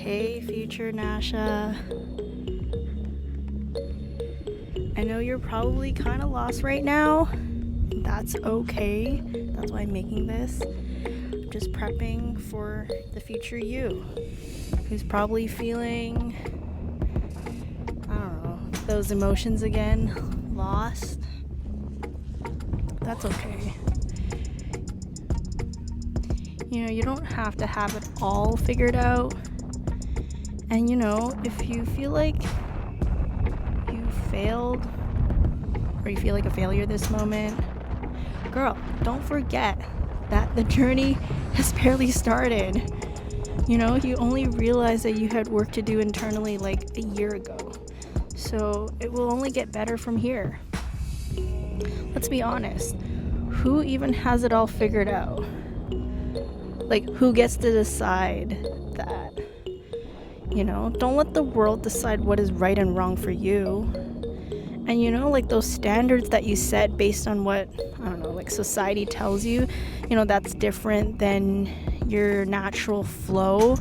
Hey, future Nasha. I know you're probably kind of lost right now. That's okay. That's why I'm making this. I'm just prepping for the future you, who's probably feeling, I don't know, those emotions again, lost. That's okay. You don't have to have it all figured out. And if you feel like you failed or you feel like a failure this moment, girl, don't forget that the journey has barely started. You only realized that you had work to do internally like a year ago. So it will only get better from here. Let's be honest. Who even has it all figured out? Like, who gets to decide that? Don't let the world decide what is right and wrong for you. And like those standards that you set based on what, I don't know, like society tells you, that's different than your natural flow.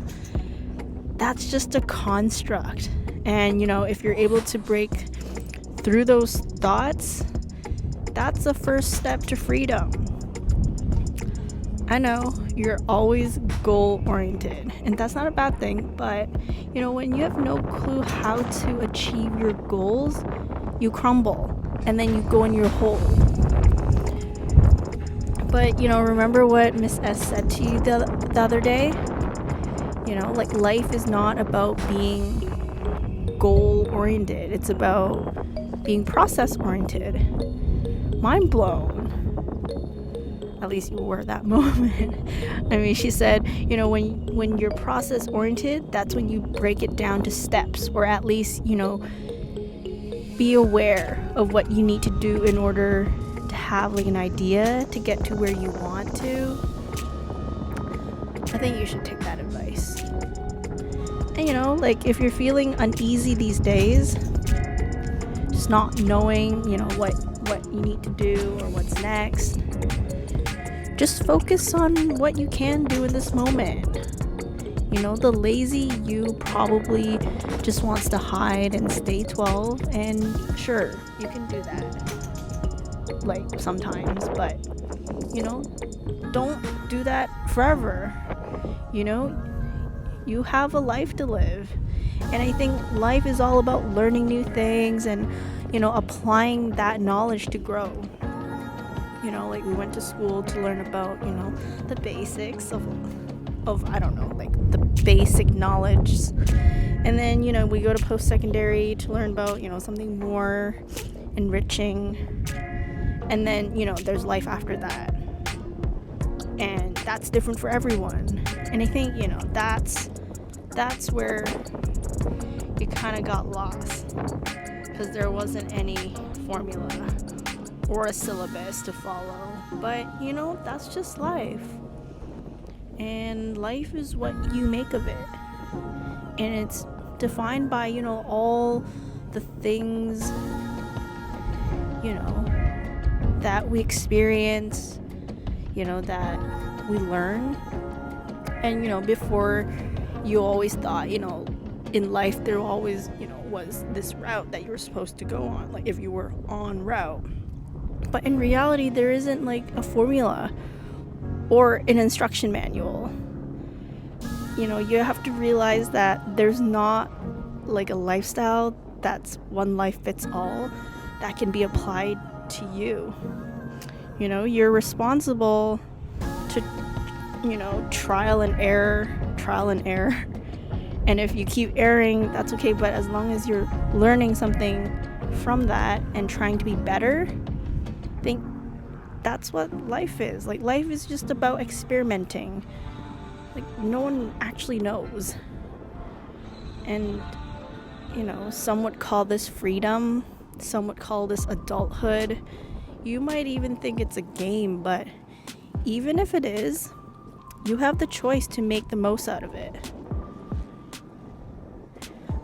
That's just a construct. And if you're able to break through those thoughts, that's the first step to freedom. I know you're always goal oriented, and that's not a bad thing, but when you have no clue how to achieve your goals, you crumble and then you go in your hole. But remember what Miss S said to you the other day? Like, life is not about being goal oriented, it's about being process oriented. Mind blown. At least you were that moment. I mean, she said, when you're process oriented, that's when you break it down to steps, or at least, be aware of what you need to do in order to have like an idea to get to where you want to. I think you should take that advice. And like, if you're feeling uneasy these days, just not knowing, what you need to do or what's next, just focus on what you can do in this moment. The lazy you probably just wants to hide and stay 12, and sure, you can do that, like, sometimes, but don't do that forever. You have a life to live, and I think life is all about learning new things and applying that knowledge to grow. Like, we went to school to learn about the basics of I don't know, like the basic knowledge, and then we go to post-secondary to learn about something more enriching, and then there's life after that, and that's different for everyone. And I think that's where you kind of got lost, because there wasn't any formula or a syllabus to follow. But that's just life, and life is what you make of it, and it's defined by all the things that we experience, that we learn. And before, you always thought in life there always was this route that you were supposed to go on, like if you were on route. But in reality, there isn't like a formula or an instruction manual. You have to realize that there's not like a lifestyle that's one life fits all that can be applied to you. You're responsible to trial and error. And if you keep erring, that's okay, but as long as you're learning something from that and trying to be better, I think that's what life is. Like, life is just about experimenting. Like, no one actually knows. And some would call this freedom, some would call this adulthood. You might even think it's a game, but even if it is, you have the choice to make the most out of it.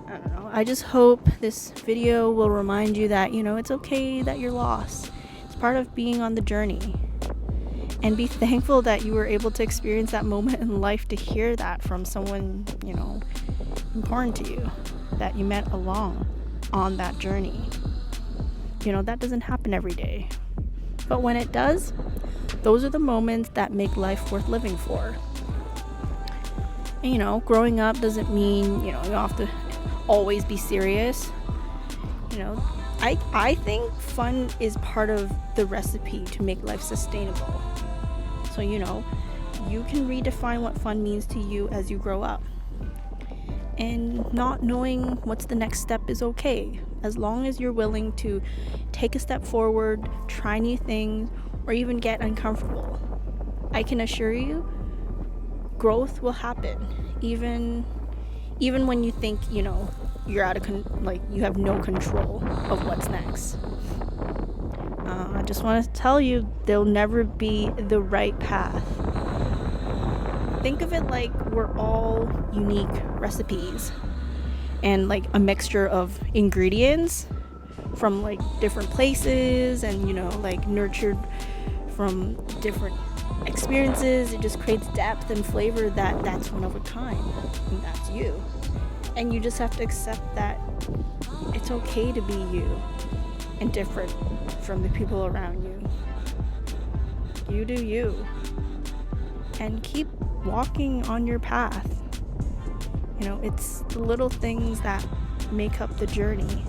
I don't know. I just hope this video will remind you that, it's okay that you're lost. It's part of being on the journey. And be thankful that you were able to experience that moment in life to hear that from someone, important to you, that you met along on that journey. That doesn't happen every day. But when it does, those are the moments that make life worth living for. And, growing up doesn't mean, you have to always be serious. I think fun is part of the recipe to make life sustainable. So, you can redefine what fun means to you as you grow up. And not knowing what's the next step is okay, as long as you're willing to take a step forward, try new things, or even get uncomfortable. I can assure you, growth will happen, even when you think, you're out of you have no control of what's next. I just want to tell you, there'll never be the right path. Think of it like we're all unique recipes and a mixture of ingredients from different places and nurtured from different experiences. It just creates depth and flavor that's one of a kind, and that's you. And you just have to accept that it's okay to be you and different from the people around you. You do you, and keep walking on your path. It's the little things that make up the journey.